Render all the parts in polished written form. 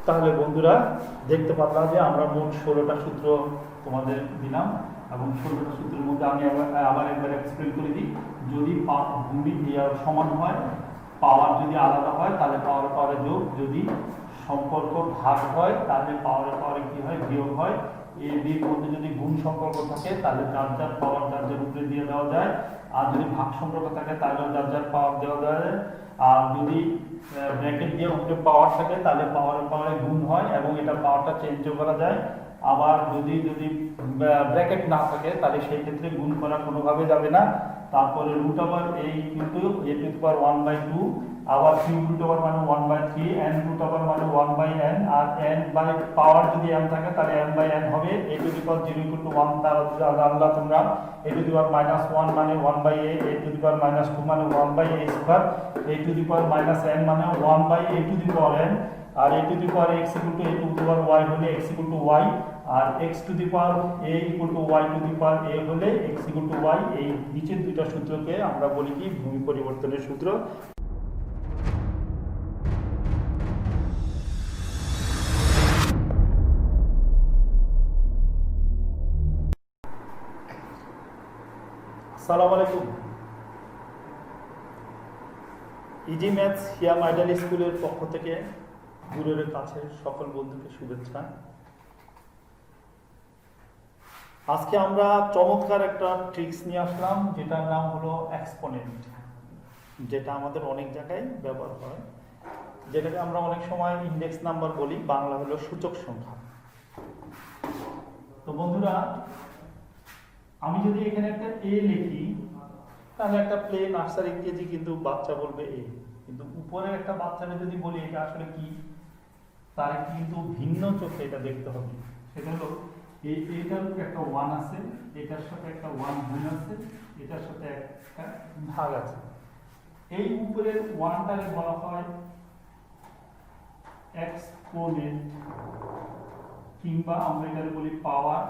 তাহলে বন্ধুরা দেখতে পারলাম যে আমরা মোট 16টা সূত্র তোমাদের দিলাম এবং 16টা সূত্রের মধ্যে আমি আবার একবার এক্সপ্লেন করে দিই। যদি ভূমি সমান হয়, পাওয়ার যদি আলাদা হয় তাহলে পাওয়ারে পাওয়ারে যোগ, যদি সম্পর্ক ভাগ হয় তাহলে পাওয়ারে পাওয়ারে কি হয়, বিয়োগ হয়। এ বির মধ্যে যদি গুণ সম্পর্ক থাকে তাহলে যার যার পাওয়ার যার যার উপরে দিয়ে দেওয়া যায়, আর যদি ভাগ সম্পর্ক থাকে তাহলে যার যার পাওয়ার দেওয়া যায়। আর যদি ব্র্যাকেট দিয়ে উপরে পাওয়ার থাকে তাহলে পাওয়ারে পাওয়ারে গুণ হয় এবং এটা পাওয়ারটা চেঞ্জও করা যায়। আবার যদি যদি ব্র্যাকেট না থাকে তাহলে সেই ক্ষেত্রে গুণ করা কোনোভাবে যাবে না। তারপরে রুট ওভার এই কিন্তু a টু দি পাওয়ার 1/2, আবার কিউব রুট ওভার মানে 1/3, n রুট ওভার মানে 1/n, আর n বাই পাওয়ার যদি m থাকে তাহলে m/n হবে। a to the power 0 equal to 1 তার জানলা তোমরা। a টু দি পাওয়ার -1 মানে 1/a, a টু দি পাওয়ার -2 মানে 1/a square, a to the power -n মানে 1/a to the power n, আর a to the power x equal to a to the power y হলে x equal to y, আর x to the power a equal to y to the power a হলে x equal to y। এই নিচের দুইটা সূত্রকে আমরা বলি কি ভূমি পরিবর্তনের সূত্র। আসসালামু আলাইকুম। ইজি ম্যাথস হিয়াম আইডাল স্কুলের পক্ষ থেকে দূরের কাছের সকল বন্ধুকে শুভেচ্ছা। আজকে আমরা চমৎকার একটা ট্রিক্স নিয়ে আসলাম, যেটার নাম হলো এক্সপোনেন্ট, যেটা আমাদের অনেক জায়গায় ব্যবহার হয়, যেটাকে আমরা অনেক সময় ইন্ডেক্স নাম্বার বলি, বাংলা হলো সূচক সংখ্যা। তো বন্ধুরা, আমি যদি এখানে একটা এ লিখি তাহলে একটা প্লে নার্সারি কেজি কিন্তু বাচ্চা বলবে এ, কিন্তু উপরে একটা বাচ্চাকে যদি বলি এটা আসলে কি, তার কিন্তু ভিন্ন চোখে এটা দেখতে হবে। সেটা হলো এইটার উপরে একটা 1 আছে, এটার সাথে একটা 1 গুণ আছে, এটার সাথে একটা ভাগ আছে। এই উপরের 1টাকে বলা হয় এক্সপোনেন্ট, কিংবা আমরা এটাকে বলি পাওয়ার,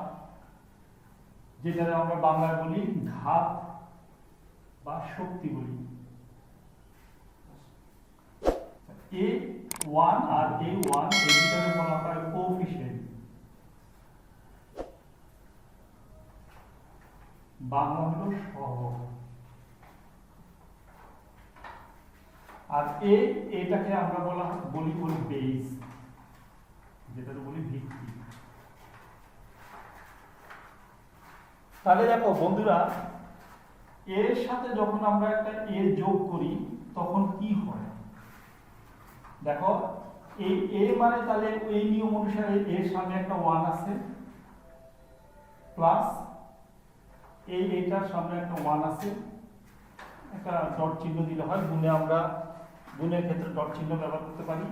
যেটা আমরা বাংলায় বলি ঘাত বা শক্তি বলি। a1 আর a1 এই দুটাকে বলা হয় কোএফিশিয়েন্ট, বাংলা হলো সহগ। আর এটাকে আমরা বলি বেস, যেটাকে বলি ভিত্তি। তাহলে দেখো বন্ধুরা, এর সাথে যখন আমরা একটা এ যোগ করি তখন কি হয় দেখো, এই এ মানে তাহলে এই নিয়ম অনুসারে এর সামনে একটা 1 আছে, প্লাস এইটার সামনে একটা 1 আছে, একটা ডট চিহ্ন দিলে হয়, গুণে আমরা গুণের ক্ষেত্রে ডট চিহ্ন ব্যবহার করতে পারি।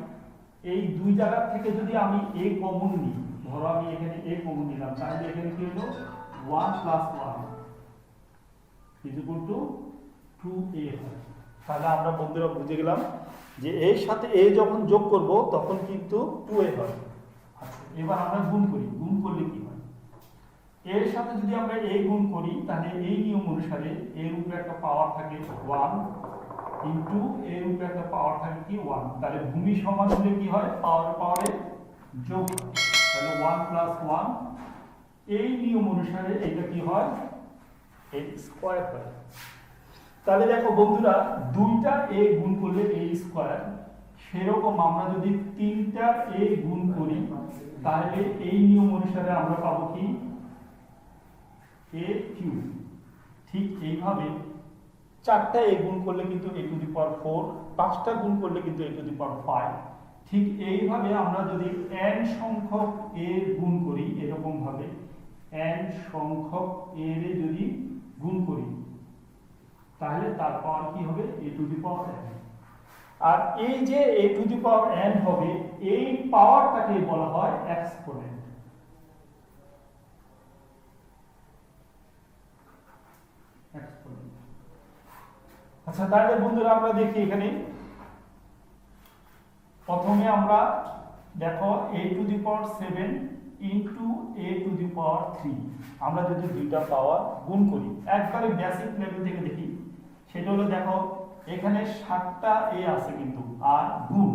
এই দুই জায়গা থেকে যদি আমি এ কমন নিই, ধরো আমি এখানে এ কমন নিলাম, তাহলে এখানে কি হলো 1 + 1 = 2a হয়। তাহলে আমরা বন্ধুরা বুঝে গেলাম যে এর সাথে এ যখন যোগ করব তখন কিন্তু 2a হয়। আচ্ছা, এবার আমরা গুণ করি, গুণ করলে কি হয়, এর সাথে যদি আমরা a গুণ করি তাহলে এই নিয়ম অনুসারে এর উপরে একটা পাওয়ার থাকে 1 ইনটু এর উপরে একটা পাওয়ার থাকে কি 1, তাহলে ভূমি সমান হলে কি হয়, পাওয়ারে পাওয়ারে যোগ হয়, তাহলে 1 + 1। এই নিয়ম অনুসারে এটা কি হয়, a স্কয়ার হয়। তাহলে দেখো বন্ধুরা, দুইটা a গুণ করলে a স্কয়ার, সেরকম আমরা যদি তিনটা a গুণ করি তাহলে এই নিয়ম অনুসারে আমরা পাবো কি a কিউব। ঠিক এইভাবে চারটা a গুণ করলে কিন্তু a টু দি পাওয়ার 4, পাঁচটা গুণ করলে কিন্তু a টু দি পাওয়ার 5। ঠিক এইভাবে আমরা যদি n সংখ্যক a গুণ করি, এরকম ভাবে n সংখ্যক a এর যদি গুণ করি তাহলে তার পাওয়ার কি হবে, a to the power n। আর এই যে a to the power n হবে, এই পাওয়ারটাকে বলা হয় এক্সপোনেন্ট। আচ্ছা, তাহলে বন্ধুরা আমরা দেখি এখানে প্রথমে আমরা দেখো a to the power 7 into a to the power 3, আমরা যদি দুইটা পাওয়ার গুণ করি, একবারে বেসিক লেভেল থেকে দেখি, সেটা হলো দেখো এখানে 7টা a আছে কিন্তু, আর গুণ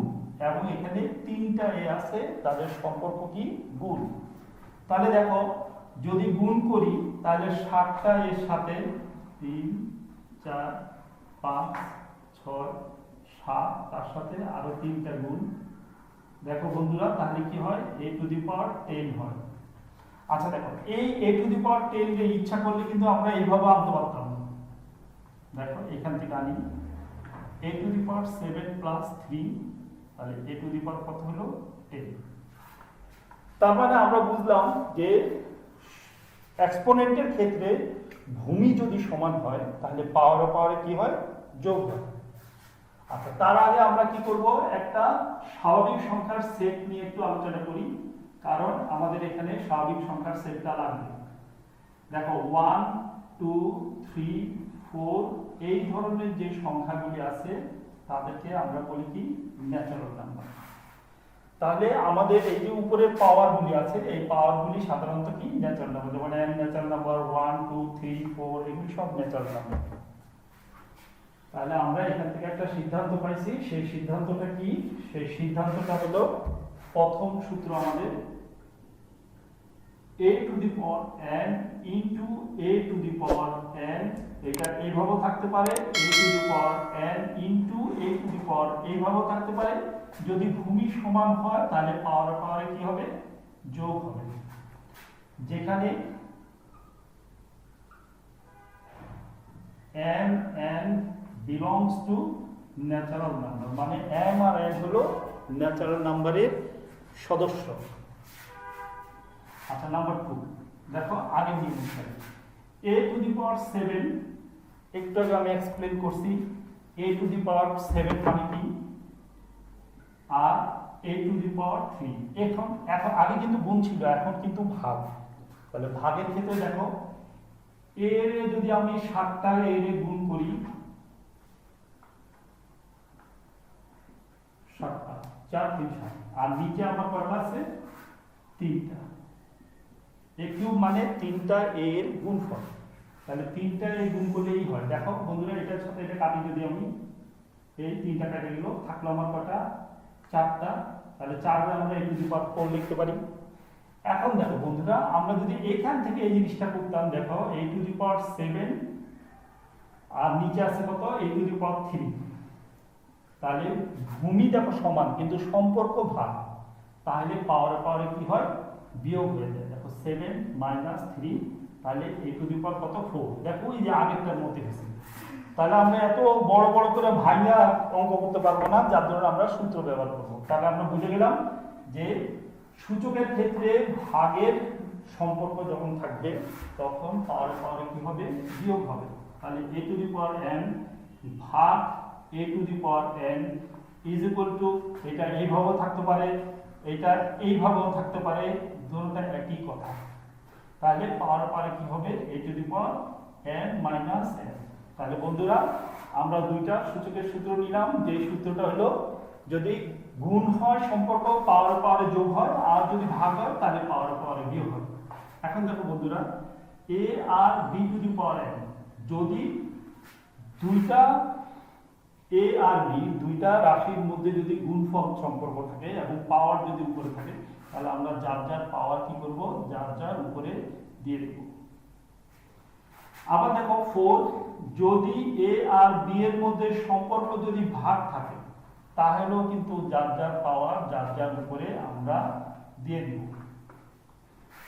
এবং এখানে 3টা এ আছে, তাদের সম্পর্ক কি? গুণ। তাহলে দেখো যদি গুণ করি তাহলে 7টা এর সাথে 3 4 5 6 7, তার সাথে আরো 3টা গুণ। দেখো বন্ধুরা তাহলে কি হয়? a⁻10 হয়। আচ্ছা দেখো এই a⁻10 কে ইচ্ছা করলে কিন্তু আমরা এইভাবে আনতে পারতাম। দেখো এখান থেকে আনি a⁻7 + 3, তাহলে a⁻ কত হলো? 10। তার মানে আমরা বুঝলাম যে এক্সপোনেন্টের ক্ষেত্রে ভূমি যদি সমান হয় তাহলে পাওয়ারে কি হয়? যোগ হয়। আচ্ছা তার আগে আমরা কি করব? একটা স্বাভাবিক সংখ্যার সেট নিয়ে একটু আলোচনা করি, কারণ আমাদের এখানে স্বাভাবিক সংখ্যার সেটটা লাগবে। দেখো 1 2 3 4 এই ধরনের যে সংখ্যাগুলি আছে তাদেরকে আমরা বলি কি? Natural number. তাহলে আমাদের এই যে উপরের পাওয়ারগুলি আছে এই পাওয়ারগুলি সাধারণত কি? ন্যাচারাল নাম্বার, যেমন n ন্যাচারাল নাম্বার, 1 2 3 4 এগুলি সব ন্যাচারাল নাম্বার। তাহলে আমরা এখান থেকে একটা সিদ্ধান্ত পাইছি, সেই সিদ্ধান্তটা কি? সেই সিদ্ধান্তটা হলো প্রথম সূত্র আমাদের a⁻n ইনটু a⁻n, এটা এইভাবে থাকতে পারে a⁻n ইনটু a⁻, এইভাবে থাকতে পারে। যদি ভূমি সমান হয় তাহলে পাওয়ারে কি হবে? যোগ হবে। যেখানে n belongs to natural number, মানে m আর n হলো ন্যাচারাল নাম্বারের সদস্য। আচ্ছা নাম্বার 2 দেখো আগে নিয়ম অনুসারে a⁻7, একটু আগে আমি এক্সপ্লেইন করছি a⁻7 মানে কি আর a⁻3। এখন আগে কিন্তু গুণ ছিল, এখন কিন্তু ভাগ। তাহলে ভাগের ক্ষেত্রে দেখো এর যদি আমি 7টা এর গুণ করি, 7টা 4 3 7, আর নিচে আমার কয়টা আছে? 3টা। a³ মানে 3টা এর গুণফল। তাহলে 3টা এর গুণ করলেই হয়। দেখো বন্ধুরা এটার সাথে এটা কাটি, যদি আমি এই 3টা কেটে গেল, থাকলো আমার কয়টা? 4টা। তাহলে 4 এর আমরা a⁻4 লিখতে পারি। এখন দেখো বন্ধুরা আমরা যদি এখান থেকে এই জিনিসটা করতাম, দেখো a⁻7 আর নিচে আছে কত? a⁻3। তাহলে ভূমি দেখো সমান কিন্তু সম্পর্ক ভাগ, তাহলে পাওয়ারে কি হয়? বিয়োগ হয়ে যায়। দেখো 7 - 3, তাহলে a⁻ কত? 4। দেখো এই যে আগেরটার মধ্যে গেছে। তাহলে আমরা এত বড় বড় করে ভাইয়া অঙ্ক করতে পারবো না, যার জন্য আমরা সূত্র ব্যবহার করবো। তাহলে আমরা বুঝে গেলাম যে সূচকের ক্ষেত্রে ভাগের সম্পর্ক যখন থাকবে তখন পাওয়ারে কি হবে? বিয়োগ হবে। তাহলে a⁻n ভাগ a⁻n ইজ ইকুয়াল টু, এটা এইভাবেও থাকতে পারে, এটা এইভাবেও থাকতে পারে, দুটোটা একই কথা। তাহলে পাওয়ারে কি হবে? a⁻n - n। তাহলে বন্ধুরা আমরা দুইটা সূচকের সূত্র নিলাম, যে সূত্রটা হলো যদি গুণ হয় সম্পর্ক পাওয়ারে যোগ হয়, আর যদি ভাগ হয় তাহলে পাওয়ারে বিয়োগ হয়। এখন দেখো বন্ধুরা a আর b⁻n, যদি দুইটা a আর b দুইটা রাশির মধ্যে যদি গুণফল সম্পর্ক থাকে এবং পাওয়ার যদি উপরে থাকে, তাহলে আমরা যার যার পাওয়ার কি করব? যার যার উপরে দিয়ে দেব। আবার দেখো 4, যদি a আর b এর মধ্যে সম্পর্ক যদি ভাগ থাকে তাহলেও কিন্তু যার যার পাওয়ার যার যার উপরে আমরা দিয়ে দিব।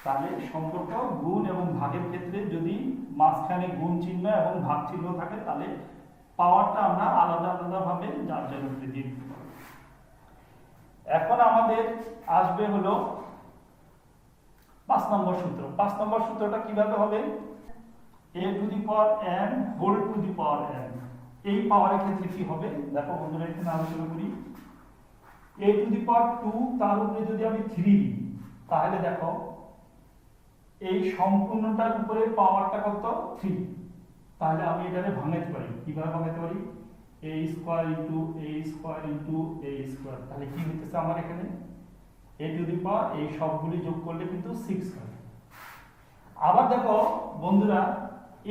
তাহলে সম্পর্ক গুণ এবং ভাগের ক্ষেত্রে যদি মাঝখানে গুণ চিহ্ন এবং ভাগ চিহ্ন থাকে তাহলে পাওয়ারটা আমরা আলাদা আলাদা ভাবে যার যার উপরে দিয়ে দিতে পারব। এখন আমাদের আসবে হলো 5 নম্বর সূত্র। 5 নম্বর সূত্রটা কিভাবে হবে? a⁻n whole to the power n। এই পাওয়ারের ক্ষেত্রে কি হবে? দেখো বন্ধুরা এখানে আলোচনা করি। a⁻2 তার উপরে যদি আমি 3 দিই, তাহলে দেখো এই সম্পূর্ণটার উপরে পাওয়ারটা কত? 3। তাহলে আমি এটাকে ভাঙাতে পারি। কিভাবে ভাঙাতে পারি? a² * a². তাহলে কি হইতেছে আমার এখানে? a⁻, এই সবগুলি যোগ করলে কিন্তু 6 হয়। আবার দেখো বন্ধুরা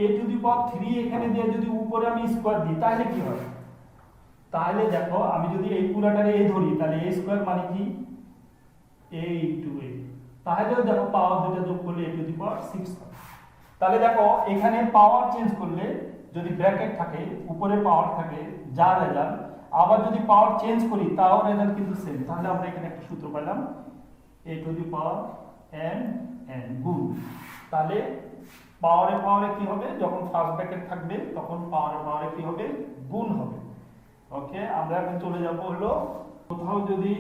a⁻3 এখানে দিয়ে যদি উপরে আমি স্কয়ার দিই তাহলে কি হয়? তাহলে দেখো আমি যদি এই পুরাটারে a ধরি তাহলে a স্কয়ার মানে কি a ইনটু a, তাহলেও দেখো পাওয়ার দুটো যোগ করলে a টু দি পাওয়ার 6 হয়। তাহলে দেখো এখানে পাওয়ার চেঞ্জ করলে যদি ব্র্যাকেট থাকে উপরে পাওয়ার থাকে যা রেজাল্ট, আবার যদি পাওয়ার চেঞ্জ করি তাও রেজাল্ট কিন্তু সেম। তাহলে আমরা এখানে একটা সূত্র পেলাম a to the power n n গুণ, তাহলে পাওয়ারে পাওয়ারে কি হবে, যখন ফার্স্ট ব্র্যাকেট থাকবে তখন পাওয়ারে পাওয়ারে কি হবে, গুণ হবে। ওকে, আমরা এখন চলে যাব হলো কোথাও যদি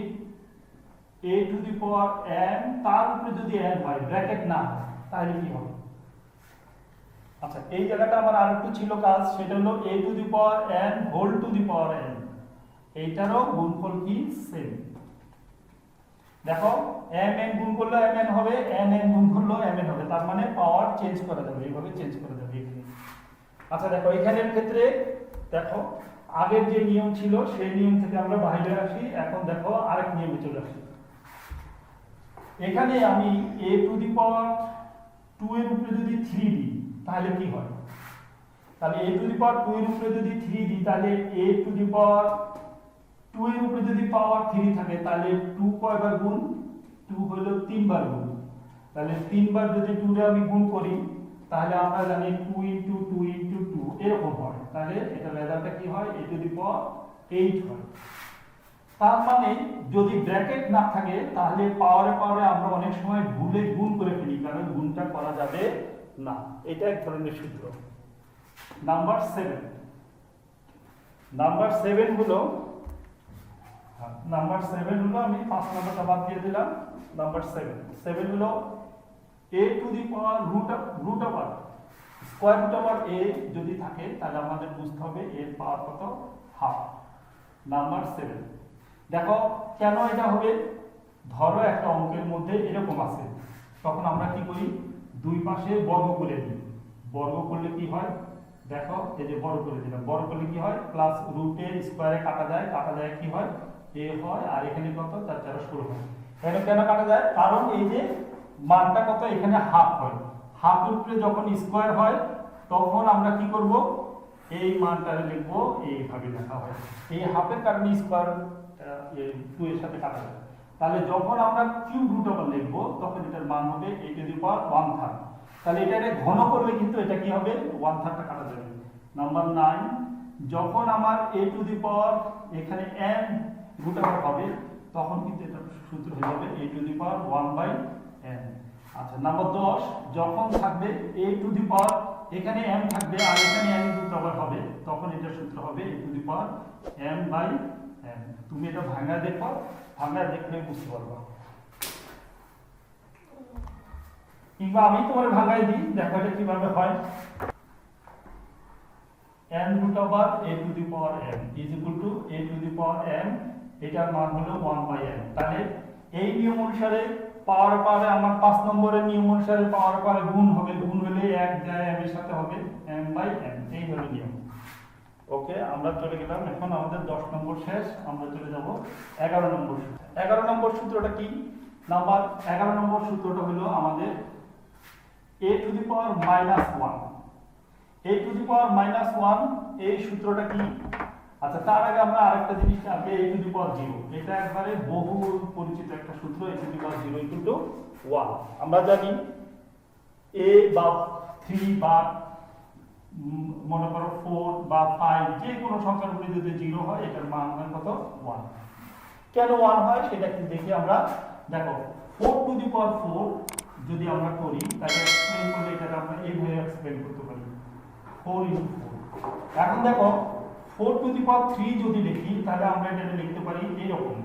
a to the power n তার উপরে যদি n হয় ব্র্যাকেট না হয় তাহলে কি হবে। আচ্ছা, এই জায়গাটা আমার আরেকটু ছিল কাজ, সেটা হলো a to the power n whole to the power n, এইটারও গুণফল কি সেম। দেখো mn গুণ করলে mn হবে, nn গুণ করলে mn হবে, তার মানে পাওয়ার চেঞ্জ করা যাবে, এইভাবে চেঞ্জ করা যাবে এখানে। আচ্ছা দেখো এখানের ক্ষেত্রে দেখো আগের যে নিয়ম ছিল সেই নিয়ম থেকে আমরা বাইরে আসি, এখন দেখো আরেক নিয়মে চলে আসি। এখানে আমি a টু দি পাওয়ার 2 এর উপরে যদি 3 দিই তাহলে কি হয়, তাহলে a টু দি পাওয়ার 2 এর উপরে যদি 3 দিই তাহলে a টু দি পাওয়ার 2 এর উপরে যদি পাওয়ার 3 থাকে তাহলে 2 কয়বার গুণ, 2 হলো 3 বার গুণ, তাহলে 3 বার যদি 2 রে আমি গুণ করি তাহলে আমরা জানি 2 ইনটু 2 ইনটু 2 এরকম হয়, তাহলে এটা রেজাল্টটা কি হয় a টু দি পাওয়ার 8 হয়। তার মানে যদি ব্র্যাকেট না থাকে তাহলে পাওয়ারে পাওয়ারে আমরা অনেক সময় ভুলে গুণ করে ফেলি, কারণ গুণটা করা যাবে না, এটা এক ধরনের সূত্র। নাম্বার 7 হলো আমি 5 নাম্বারটা বাদ দিয়ে দিলাম। নাম্বার 7 হলো a to the power root over square root over a যদি থাকে তাহলে আমাদের বুঝতে হবে এর পাওয়ার কত, হাফ। নাম্বার 7 দেখো কেন এটা হবে, ধরো একটা অঙ্কের মধ্যে এরকম আছে, তখন আমরা কি করি দুই পাশে বর্গ করে দিই, বর্গ করলে কি হয় দেখো এই যে বর্গ করে দিলাম, বর্গ করলে কি হয় প্লাস রুটের স্কয়ারে কাটা যায় কি হয় a হয়, আর এখানে কত 4 4 16 হয়। কেন কাটা যায়, কারণ এই যে মানটা কত এখানে হাফ হয়, হাফের উপরে যখন স্কয়ার হয় তখন আমরা কি করব এই মানটারে লিখব এইভাবে লেখা হয়, এই হাফের কারণে স্কয়ার 2 এর সাথে কাটা যায়। তাহলে যখন আমরা কিউব রুট ওভার লিখব তখন এটার মান হবে a টু দি পাওয়ার 1/3, তাহলে এটাকে ঘন করলে কিন্তু এটা কি হবে 1/3 টা কাটা যাবে। নাম্বার 9 যখন আমার a টু দি পাওয়ার এখানে n রুট ওভার হবে তখন কিন্তু এটা সূত্র হয়ে যাবে a to the power 1/n। আচ্ছা নাম্বার 10 যখন থাকবে a টু দি পাওয়ার এখানে m থাকবে আর এখানে n রুট ওভার হবে তখন এটা সূত্র হবে a to the power m/n। তুমি এটা ভাঙা দেখো, ভাঙা দেখলে বুঝতে পারবে, কিংবা আমি তোমার ভাঙাই দিই, দেখো এটা কিভাবে হয়। n root over a to the power m is equal to a to the power m, এটার মান হলো 1/n। তাহলে এই নিয়ম অনুসারে পাওয়ার পাওয়ারে আমার 5 নম্বরের নিয়ম অনুসারে পাওয়ার পাওয়ারে গুণ হবে, গুণ হলে 1 যায় m এর সাথে হবে m/n, এই হলো নিয়ম। ওকে, আমরা চলে গেলাম, এখন আমাদের 10 নম্বর শেষ, আমরা চলে যাব 11 নম্বর সূত্র। 11 নম্বর সূত্রটা কি, নাম্বার 11 নম্বর সূত্রটা হলো আমাদের a to the power -1, a to the power -1 এই সূত্রটা কি। আচ্ছা তার আগে আমরা আরেকটা জিনিস আগে a টু দি পাওয়ার 0, এটা একবারে বহু পরিচিত একটা সূত্র, a to the power 0 equal to 1। আমরা জানি a বা 3 বা মনে করো 4 বা 5 যে কোনো সংখ্যাগুলি যদি 0 হয় এটার মান হয় কত 1। কেন 1 হয় সেটা কি দেখি আমরা। দেখো 4 টু দি পাওয়ার 4 যদি আমরা করি তাহলে এক্সপ্লেইন করলে এটা আমরা এইভাবে এক্সপ্লেইন করতে পারি 4 ইনটু 4। এখন দেখো 4 টু দি পাওয়ার 3 যদি লিখি তাহলে আমরা এটা লিখতে পারি এরকম,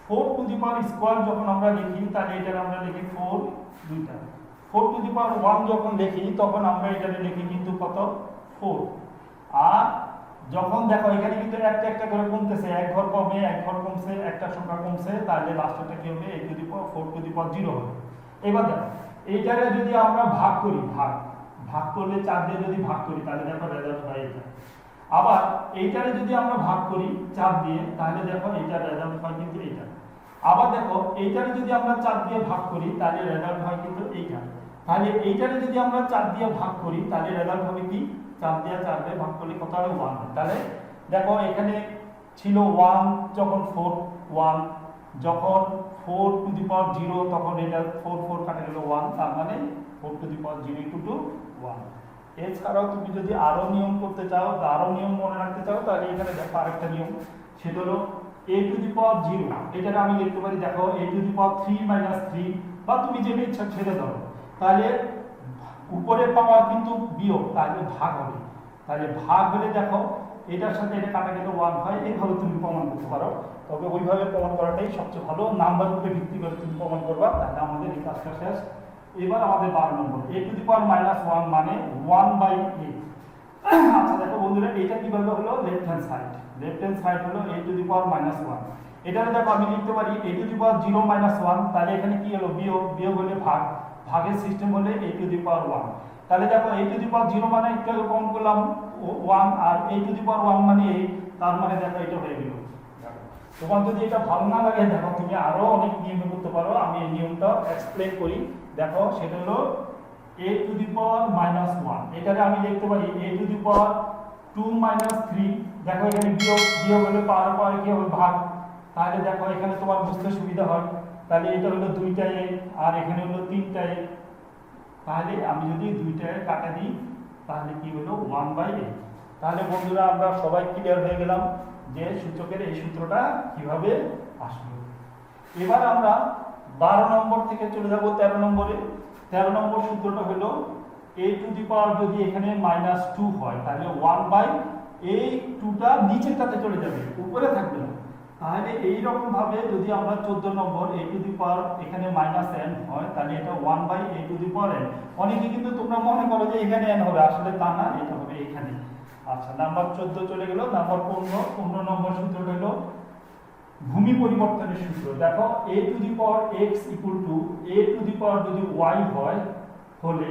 4 টু দি পাওয়ার স্কয়ার যখন আমরা লিখি তাহলে এটা আমরা লিখি 4 দুইটা, 4 টু দি পাওয়ার 1 যখন লিখি তখন আমরা এটা লিখি কিন্তু কত 4। আর যখন দেখো এখানে কিন্তু একটা একটা করে কমতেছে, এক ঘর কমে এক ঘর কমছে, একটা সংখ্যা কমছে, তাহলে লাস্টটা কি হবে a to the power 4 to the power 0 হবে। এবার দেখো এইটারে যদি আমরা ভাগ করি, ভাগ করলে 4 দিয়ে যদি ভাগ করি তাহলে দেখো রেজাল্ট হয় এটা। আবার এইটারে যদি আমরা ভাগ করি 4 দিয়ে তাহলে দেখো এইটার রেজাল্ট হয় কিন্তু এইটা। আবার দেখো এইটারে যদি আমরা 4 দিয়ে ভাগ করি তাহলে রেজাল্ট হয় কিন্তু এইটা। তাহলে এইটারে যদি আমরা 4 দিয়ে ভাগ করি তাহলে রেজাল্ট হবে কি 4 দিয়ে 4 দিয়ে ভাগ করলে কত হবে 1। তাহলে দেখো এখানে ছিল 1 যখন 4 1, যখন 4 টু দি পাওয়ার 0 তখন এটা 4 4 কাটা গেল 1, তার মানে 4 টু দি পাওয়ার 0 ইনটু 1। এছাড়াও তুমি যদি আরো নিয়ম করতে চাও, আরো নিয়ম মনে রাখতে চাও, তাহলে এখানে দেখো আরেকটা নিয়ম, সেটা হলো a টু দি পাওয়ার 0, এটাকে আমি লিখতে পারি দেখো a to the power 3 minus 3, বা তুমি যেটা ইচ্ছা ছেড়ে দাও, তাহলে উপরের পাওয়ার কিন্তু বিয়োগ, তাহলে ভাগ হবে, তাহলে ভাগ হলে দেখো এটার সাথে এটা কাটা গেলে 1 হয়, এইভাবে তুমি প্রমাণ করতে পারো। তবে ওইভাবে প্রমাণ করাটাই সবচেয়ে ভালো, নাম্বার উপরে ভিত্তি করে তুমি প্রমাণ করবা, তাহলে আমাদের এই কাজটা শেষ। এবার আমাদের 12 নম্বর, a টু দি পাওয়ার -1 মানে 1/a। আচ্ছা দেখো বন্ধুরা, এটা কিভাবে হলো, লেফট হ্যান্ড সাইড হলো a টু দি পাওয়ার -1, এটা দেখো আমি লিখতে পারি a টু দি পাওয়ার 0 -1, তাহলে এখানে কি হলো, বিয়োগ হলে ভাগ, ভাগের সিস্টেম হলে a টু দি পাওয়ার 1, তাহলে দেখো a টু দি পাওয়ার 0 মানে একটু কম করলাম 1, আর a টু দি পাওয়ার 1 মানে 8, তার মানে দেখো এটা হয়ে গেল। তোমার যদি এটা ভালো না লাগে, দেখো তুমি আরো অনেক নিয়ম করতে পারো, আমি এই নিয়মটা এক্সপ্লেইন করি। দেখো সেটা হলো a টু দি পাওয়ার -1, এটাকে আমি লিখতে পারি a টু দি পাওয়ার 2 3, দেখো এখানে বিয়োগ হলে পাওয়ার কি হবে, ভাগ, তাহলে দেখো এখানে তোমার বুঝতে সুবিধা হয়, তাহলে এটা হলো 2টা a আর এখানে হলো 3টা a, তাহলে আমি যদি 2টা a কাটা দিই তাহলে কি হলো 1/a। তাহলে বন্ধুরা আমরা সবাই ক্লিয়ার হয়ে গেলাম যে সূচকের এই সূত্রটা কিভাবে আসলো। এবার আমরা 12 নম্বর থেকে চলে যাব 13 নম্বরে। 13 নম্বর সূত্রটা হলো a টু দি পাওয়ার যদি এখানে -2 হয়, তাহলে 1/এই 2টা নিচেরটাতে চলে যাবে, উপরে থাকবে না। তাহলে এই রকম ভাবে যদি আমরা 14 নম্বর a টু দি পাওয়ার এখানে -n হয়, তাহলে এটা 1/a to the power n। অনেকে কিন্তু তোমরা মনে করো যে এখানে n হবে, আসলে তা না, এটা হবে এখানে। আচ্ছা নাম্বার 14 চলে গেল। নাম্বার 15 নম্বর সূত্রটা হলো ভূমি পরিবর্তনের সূত্র। দেখো a to the power x equal to a to the power যদি y হয়, হলে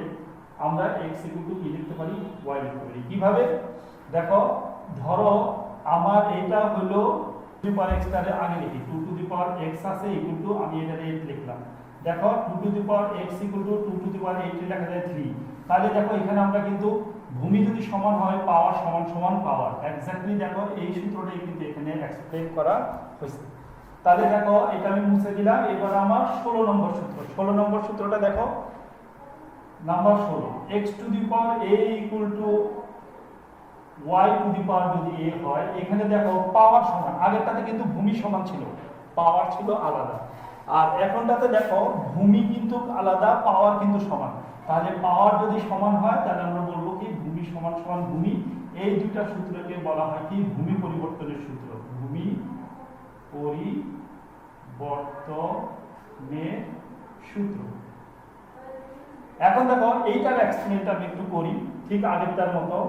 আমরা x ইকুয়াল টু কি লিখতে পারি, y লিখতে পারি। কিভাবে দেখো, ধরো আমার এটা হলো 2 টু দি পাওয়ার x টারে আগে লিখি, 2 টু দি পাওয়ার x আছে ইকুয়াল টু, আমি এটা 8 লিখলাম। দেখো 2 to the power x equal to 2 to the power 8 লেখা যায় 3। তাহলে দেখো এখানে আমরা কিন্তু ভূমি যদি সমান হয়, পাওয়ার সমান সমান পাওয়ার, এক্স্যাক্টলি দেখো এই সূত্রটাই কিন্তু এখানে এক্সপ্লেইন করা হয়েছে। তাহলে দেখো এটা আমি মুছে দিলাম। এবার আমার 16 নম্বর সূত্র। 16 নম্বর সূত্রটা দেখো, number 16, x to the power a equal to y to the power যদি a হয়, এখানে দেখো পাওয়ার সমান, আগেরটাতে কিন্তু ভূমি সমান ছিল, পাওয়ার ছিল আলাদা, আর এখনটাতে দেখো ভূমি কিন্তু আলাদা, পাওয়ার কিন্তু সমান। তাহলে পাওয়ার যদি সমান হয়, তাহলে আমরা বলবো কি ভূমি সমান সমান ভূমি। এই দুইটা সূত্রকে বলা হয় কি, ভূমি পরিবর্তনের সূত্র, ভূমি পরিবর্তনের সূত্র। এখন দেখো এইটার এক্সপ্লেনটা আমি একটু করি, ঠিক আগেরটার মতো।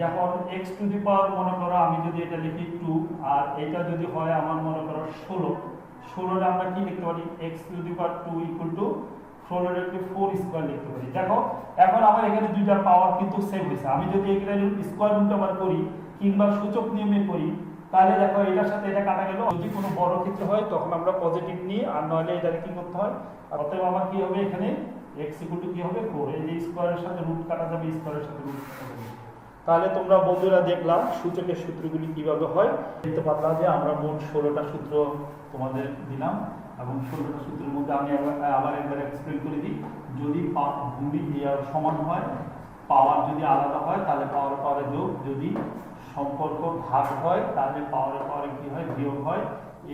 যখন x টু দি পাওয়ার মনে করো আমি যদি এটা লিখি 2, আর এটা যদি হয় আমার মনে করো 16 আমরা কি লিখতে পারি, x to the power 2 equal to 16 এর একটু 4 স্কয়ার লিখতে পারি। দেখো এখন আমার এখানে দুইটা পাওয়ার কিন্তু সেম হয়েছে। আমি যদি এখানে স্কয়ার রুট আবার করি কিংবা সূচক নিয়মে করি, তাহলে দেখো এটার সাথে এটা কাটা গেল। যদি কোনো বড় ক্ষেত্র হয় তখন আমরা পজিটিভ নিই, আর নইলে এটাকে কি করতে হয়, অতএব আমার কি হবে, এখানে x ইকুয়াল টু কি হবে 4, এই যে স্কয়ারের সাথে রুট কাটা যাবে, স্কয়ারের সাথে রুট কাটা যাবে। তাহলে তোমরা বন্ধুরা দেখলাম সূচকের সূত্রগুলি কিভাবে হয়, দেখতে পারলাম যে আমরা মোট 16টা সূত্র তোমাদের দিলাম, এবং 16টা সূত্রের মধ্যে আমি আবার একবার এক্সপ্লেন করে দিই। যদি ভূমি সমান হয়, পাওয়ার যদি আলাদা হয় তাহলে পাওয়ারে যোগ, যদি সম্পর্ক ভাগ হয় তাহলে পাওয়ারে কি হয়, বিয়োগ হয়।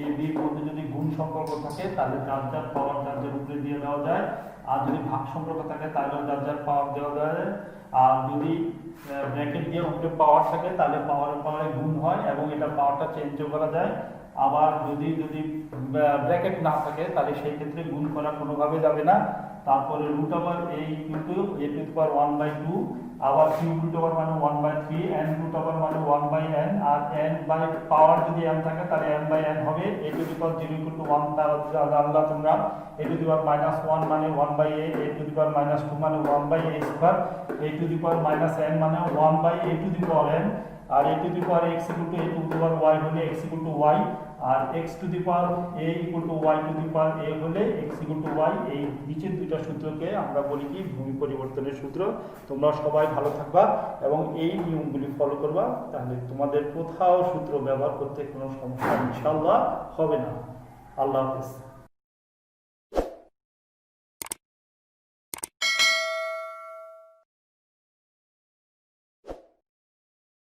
এ বির মধ্যে যদি গুণ সম্পর্ক থাকে তাহলে যার যার পাওয়ার যার যার উপরে দিয়ে দেওয়া যায়, আর যদি ভাগ সম্পর্ক থাকে তাহলে যার যার পাওয়ার দেওয়া যায়, আর যদি ব্র্যাকেট দিয়ে উপরে পাওয়ার থাকে তাহলে পাওয়ারে গুণ হয়, এবং এটা পাওয়ারটা চেঞ্জও করা যায়। আবার যদি ব্র্যাকেট না থাকে তাহলে সেই ক্ষেত্রে গুণ করা কোনোভাবে যাবে না। তারপরে রুট ওভার a কিন্তু a টু দি পাওয়ার 1/2, আবার কিউব রুট ওভার মানে 1/3, n রুট ওভার মানে 1/n, আর n বাই পাওয়ার যদি m থাকে তাহলে m/n হবে। a to the power 0 equal to 1 তার জানলা তোমরা। a টু দি পাওয়ার -1 মানে 1/a, a টু দি পাওয়ার -2 মানে 1/a square, a to the power -n মানে 1/a to the power n, আর a to the power x equal to a to the power y হলে x equal to y, আর x to the power a equal to y to the power a হলে x equal to Y, এই নিচের দুইটা সূত্রকে আমরা বলি কি ভূমি পরিবর্তনের সূত্র। তোমরা সবাই ভালো থাকবা এবং এই নিয়মগুলি ফলো করবা, তাহলে তোমাদের কোথাও সূত্র ব্যবহার করতে কোনো সমস্যা ইনশাআল্লাহ হবে না। আল্লাহ হাফেজ।